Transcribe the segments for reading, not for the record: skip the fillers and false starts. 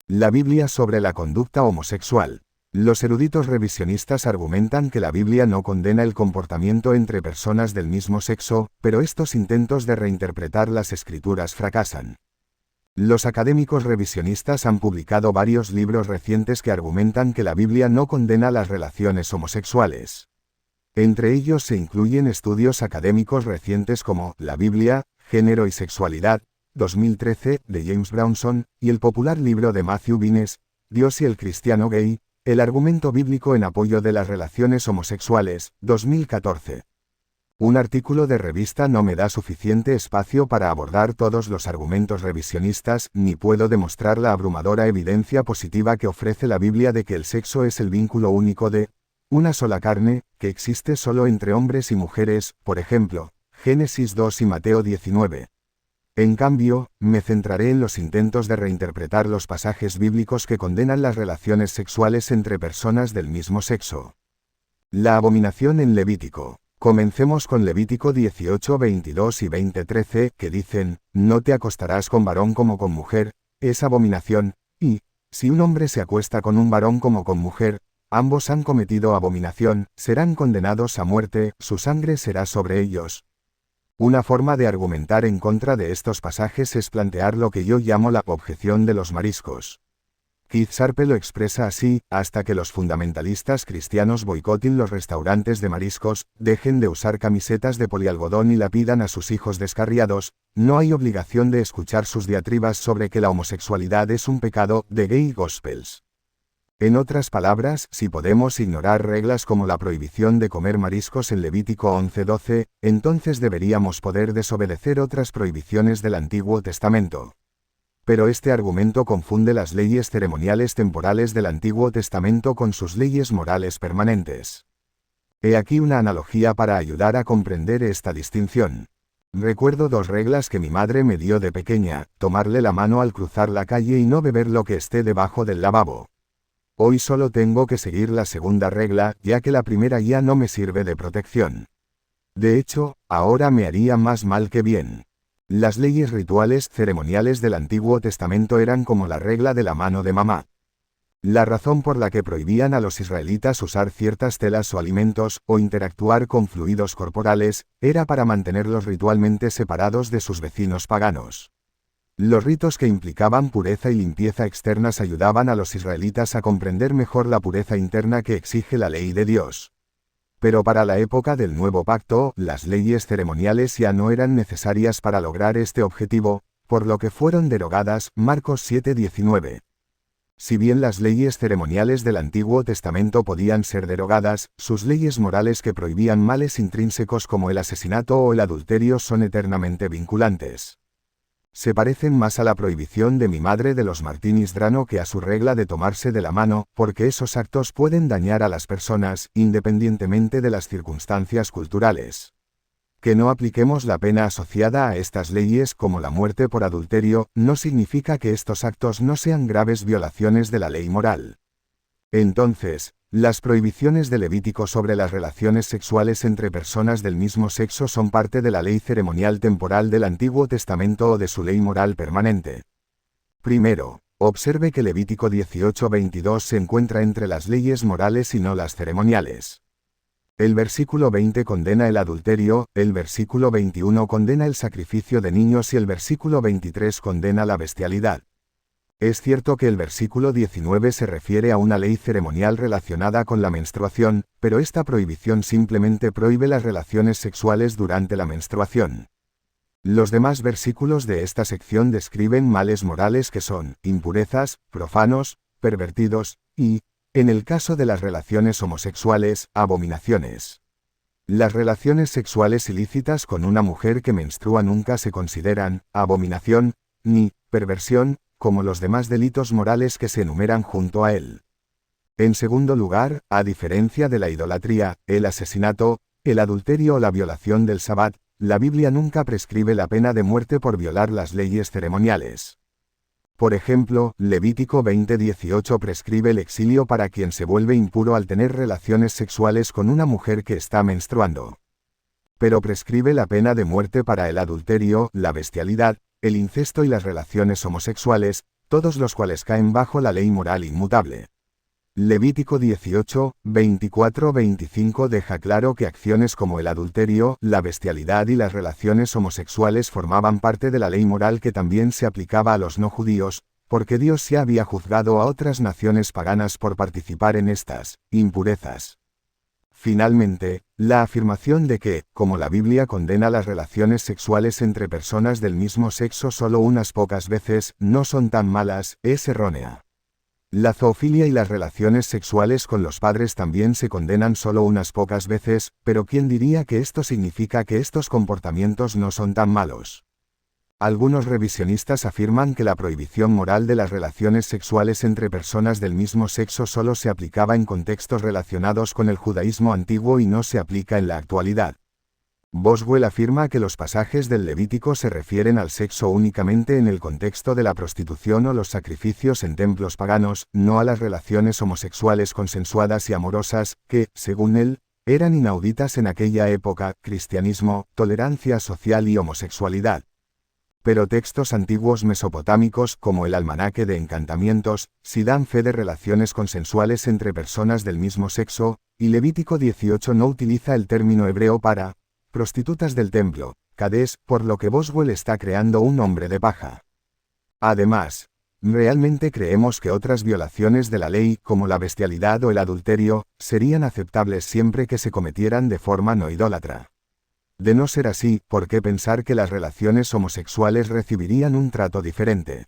La Biblia sobre la conducta homosexual. Los eruditos revisionistas argumentan que la Biblia no condena el comportamiento entre personas del mismo sexo, pero estos intentos de reinterpretar las escrituras fracasan. Los académicos revisionistas han publicado varios libros recientes que argumentan que la Biblia no condena las relaciones homosexuales. Entre ellos se incluyen estudios académicos recientes como La Biblia, Género y Sexualidad, 2013, de James Brownson, y el popular libro de Matthew Vines, Dios y el cristiano gay, el argumento bíblico en apoyo de las relaciones homosexuales, 2014. Un artículo de revista no me da suficiente espacio para abordar todos los argumentos revisionistas, ni puedo demostrar la abrumadora evidencia positiva que ofrece la Biblia de que el sexo es el vínculo único de una sola carne, que existe solo entre hombres y mujeres, por ejemplo, Génesis 2 y Mateo 19. En cambio, me centraré en los intentos de reinterpretar los pasajes bíblicos que condenan las relaciones sexuales entre personas del mismo sexo. La abominación en Levítico. Comencemos con Levítico 18, 22 y 20, 13, que dicen, no te acostarás con varón como con mujer, es abominación, y, si un hombre se acuesta con un varón como con mujer, ambos han cometido abominación, serán condenados a muerte, su sangre será sobre ellos. Una forma de argumentar en contra de estos pasajes es plantear lo que yo llamo la objeción de los mariscos. Keith Sharpe lo expresa así: hasta que los fundamentalistas cristianos boicoten los restaurantes de mariscos, dejen de usar camisetas de polialgodón y lapidan a sus hijos descarriados, no hay obligación de escuchar sus diatribas sobre que la homosexualidad es un pecado, de Gay Gospels. En otras palabras, si podemos ignorar reglas como la prohibición de comer mariscos en Levítico 11:12, entonces deberíamos poder desobedecer otras prohibiciones del Antiguo Testamento. Pero este argumento confunde las leyes ceremoniales temporales del Antiguo Testamento con sus leyes morales permanentes. He aquí una analogía para ayudar a comprender esta distinción. Recuerdo dos reglas que mi madre me dio de pequeña: tomarle la mano al cruzar la calle y no beber lo que esté debajo del lavabo. Hoy solo tengo que seguir la segunda regla, ya que la primera ya no me sirve de protección. De hecho, ahora me haría más mal que bien. Las leyes rituales ceremoniales del Antiguo Testamento eran como la regla de la mano de mamá. La razón por la que prohibían a los israelitas usar ciertas telas o alimentos, o interactuar con fluidos corporales, era para mantenerlos ritualmente separados de sus vecinos paganos. Los ritos que implicaban pureza y limpieza externas ayudaban a los israelitas a comprender mejor la pureza interna que exige la ley de Dios. Pero para la época del Nuevo Pacto, las leyes ceremoniales ya no eran necesarias para lograr este objetivo, por lo que fueron derogadas, Marcos 7:19. Si bien las leyes ceremoniales del Antiguo Testamento podían ser derogadas, sus leyes morales que prohibían males intrínsecos como el asesinato o el adulterio son eternamente vinculantes. Se parecen más a la prohibición de mi madre de los martinis drano que a su regla de tomarse de la mano, porque esos actos pueden dañar a las personas, independientemente de las circunstancias culturales. Que no apliquemos la pena asociada a estas leyes como la muerte por adulterio, no significa que estos actos no sean graves violaciones de la ley moral. Entonces, las prohibiciones de Levítico sobre las relaciones sexuales entre personas del mismo sexo son parte de la ley ceremonial temporal del Antiguo Testamento o de su ley moral permanente. Primero, observe que Levítico 18:22 se encuentra entre las leyes morales y no las ceremoniales. El versículo 20 condena el adulterio, el versículo 21 condena el sacrificio de niños y el versículo 23 condena la bestialidad. Es cierto que el versículo 19 se refiere a una ley ceremonial relacionada con la menstruación, pero esta prohibición simplemente prohíbe las relaciones sexuales durante la menstruación. Los demás versículos de esta sección describen males morales que son impurezas, profanos, pervertidos, y, en el caso de las relaciones homosexuales, abominaciones. Las relaciones sexuales ilícitas con una mujer que menstrua nunca se consideran abominación, ni perversión, como los demás delitos morales que se enumeran junto a él. En segundo lugar, a diferencia de la idolatría, el asesinato, el adulterio o la violación del Sabbat, la Biblia nunca prescribe la pena de muerte por violar las leyes ceremoniales. Por ejemplo, Levítico 20:18 prescribe el exilio para quien se vuelve impuro al tener relaciones sexuales con una mujer que está menstruando. Pero prescribe la pena de muerte para el adulterio, la bestialidad, el incesto y las relaciones homosexuales, todos los cuales caen bajo la ley moral inmutable. Levítico 18, 24-25 deja claro que acciones como el adulterio, la bestialidad y las relaciones homosexuales formaban parte de la ley moral que también se aplicaba a los no judíos, porque Dios ya había juzgado a otras naciones paganas por participar en estas impurezas. Finalmente, la afirmación de que, como la Biblia condena las relaciones sexuales entre personas del mismo sexo solo unas pocas veces, no son tan malas, es errónea. La zoofilia y las relaciones sexuales con los padres también se condenan solo unas pocas veces, pero ¿quién diría que esto significa que estos comportamientos no son tan malos? Algunos revisionistas afirman que la prohibición moral de las relaciones sexuales entre personas del mismo sexo solo se aplicaba en contextos relacionados con el judaísmo antiguo y no se aplica en la actualidad. Boswell afirma que los pasajes del Levítico se refieren al sexo únicamente en el contexto de la prostitución o los sacrificios en templos paganos, no a las relaciones homosexuales consensuadas y amorosas, que, según él, eran inauditas en aquella época, cristianismo, tolerancia social y homosexualidad. Pero textos antiguos mesopotámicos como el Almanaque de Encantamientos, sí dan fe de relaciones consensuales entre personas del mismo sexo, y Levítico 18 no utiliza el término hebreo para prostitutas del templo, Cades, por lo que Boswell está creando un hombre de paja. Además, realmente creemos que otras violaciones de la ley, como la bestialidad o el adulterio, serían aceptables siempre que se cometieran de forma no idólatra. De no ser así, ¿por qué pensar que las relaciones homosexuales recibirían un trato diferente?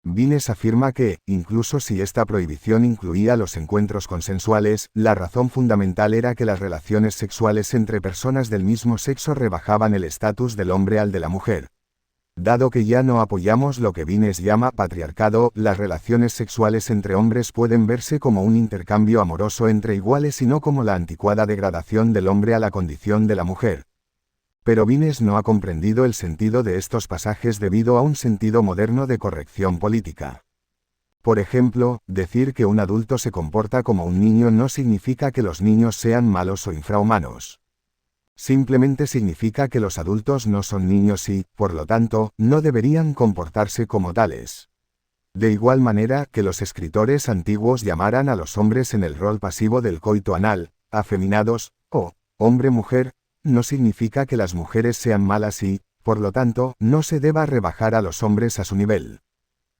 Vines afirma que, incluso si esta prohibición incluía los encuentros consensuales, la razón fundamental era que las relaciones sexuales entre personas del mismo sexo rebajaban el estatus del hombre al de la mujer. Dado que ya no apoyamos lo que Vines llama patriarcado, las relaciones sexuales entre hombres pueden verse como un intercambio amoroso entre iguales y no como la anticuada degradación del hombre a la condición de la mujer. Pero Vines no ha comprendido el sentido de estos pasajes debido a un sentido moderno de corrección política. Por ejemplo, decir que un adulto se comporta como un niño no significa que los niños sean malos o infrahumanos. Simplemente significa que los adultos no son niños y, por lo tanto, no deberían comportarse como tales. De igual manera que los escritores antiguos llamaran a los hombres en el rol pasivo del coito anal, afeminados, o hombre-mujer, no significa que las mujeres sean malas y, por lo tanto, no se deba rebajar a los hombres a su nivel.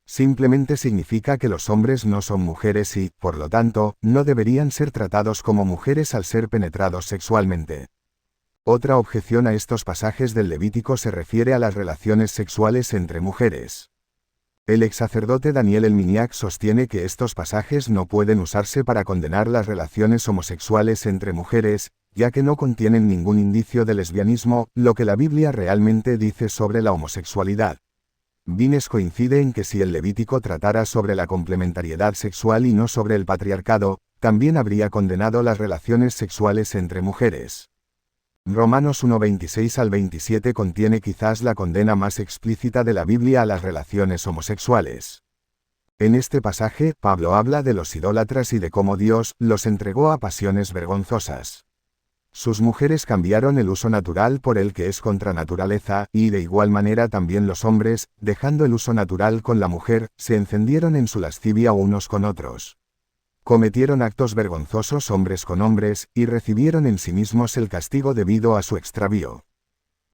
Simplemente significa que los hombres no son mujeres y, por lo tanto, no deberían ser tratados como mujeres al ser penetrados sexualmente. Otra objeción a estos pasajes del Levítico se refiere a las relaciones sexuales entre mujeres. El ex sacerdote Daniel Elminiak sostiene que estos pasajes no pueden usarse para condenar las relaciones homosexuales entre mujeres, ya que no contienen ningún indicio de lesbianismo, lo que la Biblia realmente dice sobre la homosexualidad. Vines coincide en que si el Levítico tratara sobre la complementariedad sexual y no sobre el patriarcado, también habría condenado las relaciones sexuales entre mujeres. Romanos 1:26 al 27 contiene quizás la condena más explícita de la Biblia a las relaciones homosexuales. En este pasaje, Pablo habla de los idólatras y de cómo Dios los entregó a pasiones vergonzosas. Sus mujeres cambiaron el uso natural por el que es contra naturaleza, y de igual manera también los hombres, dejando el uso natural con la mujer, se encendieron en su lascivia unos con otros. Cometieron actos vergonzosos hombres con hombres, y recibieron en sí mismos el castigo debido a su extravío.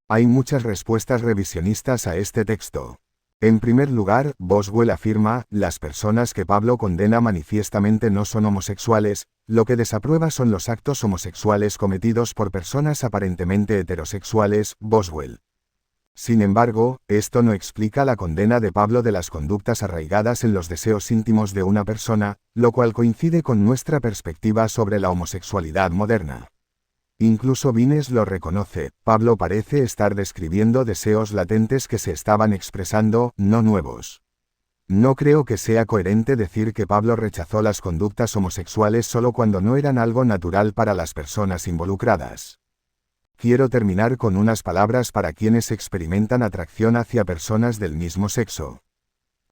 Hay muchas respuestas revisionistas a este texto. En primer lugar, Boswell afirma, las personas que Pablo condena manifiestamente no son homosexuales, lo que desaprueba son los actos homosexuales cometidos por personas aparentemente heterosexuales, Boswell. Sin embargo, esto no explica la condena de Pablo de las conductas arraigadas en los deseos íntimos de una persona, lo cual coincide con nuestra perspectiva sobre la homosexualidad moderna. Incluso Vines lo reconoce, Pablo parece estar describiendo deseos latentes que se estaban expresando, no nuevos. No creo que sea coherente decir que Pablo rechazó las conductas homosexuales solo cuando no eran algo natural para las personas involucradas. Quiero terminar con unas palabras para quienes experimentan atracción hacia personas del mismo sexo.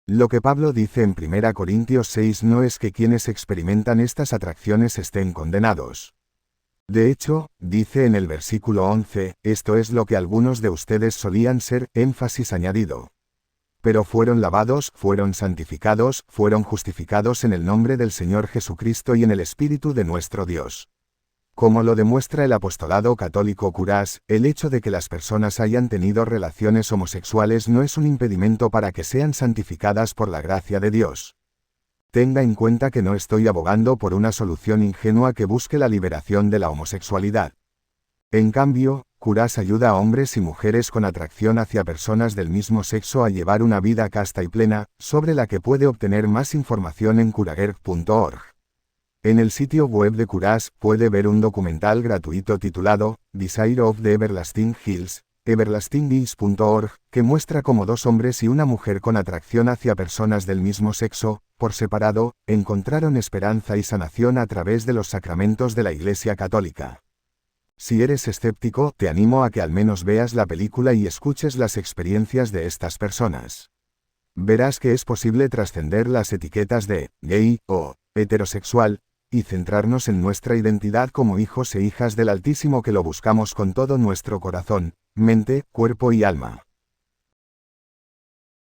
Lo que Pablo dice en 1 Corintios 6 no es que quienes experimentan estas atracciones estén condenados. De hecho, dice en el versículo 11, esto es lo que algunos de ustedes solían ser, énfasis añadido. Pero fueron lavados, fueron santificados, fueron justificados en el nombre del Señor Jesucristo y en el Espíritu de nuestro Dios. Como lo demuestra el apostolado católico Curás, el hecho de que las personas hayan tenido relaciones homosexuales no es un impedimento para que sean santificadas por la gracia de Dios. Tenga en cuenta que no estoy abogando por una solución ingenua que busque la liberación de la homosexualidad. En cambio, Curás ayuda a hombres y mujeres con atracción hacia personas del mismo sexo a llevar una vida casta y plena, sobre la que puede obtener más información en curaguer.org. En el sitio web de Curás puede ver un documental gratuito titulado Desire of the Everlasting Hills, everlastingis.org, que muestra cómo dos hombres y una mujer con atracción hacia personas del mismo sexo, por separado, encontraron esperanza y sanación a través de los sacramentos de la Iglesia Católica. Si eres escéptico, te animo a que al menos veas la película y escuches las experiencias de estas personas. Verás que es posible trascender las etiquetas de gay o heterosexual, y centrarnos en nuestra identidad como hijos e hijas del Altísimo que lo buscamos con todo nuestro corazón, mente, cuerpo y alma.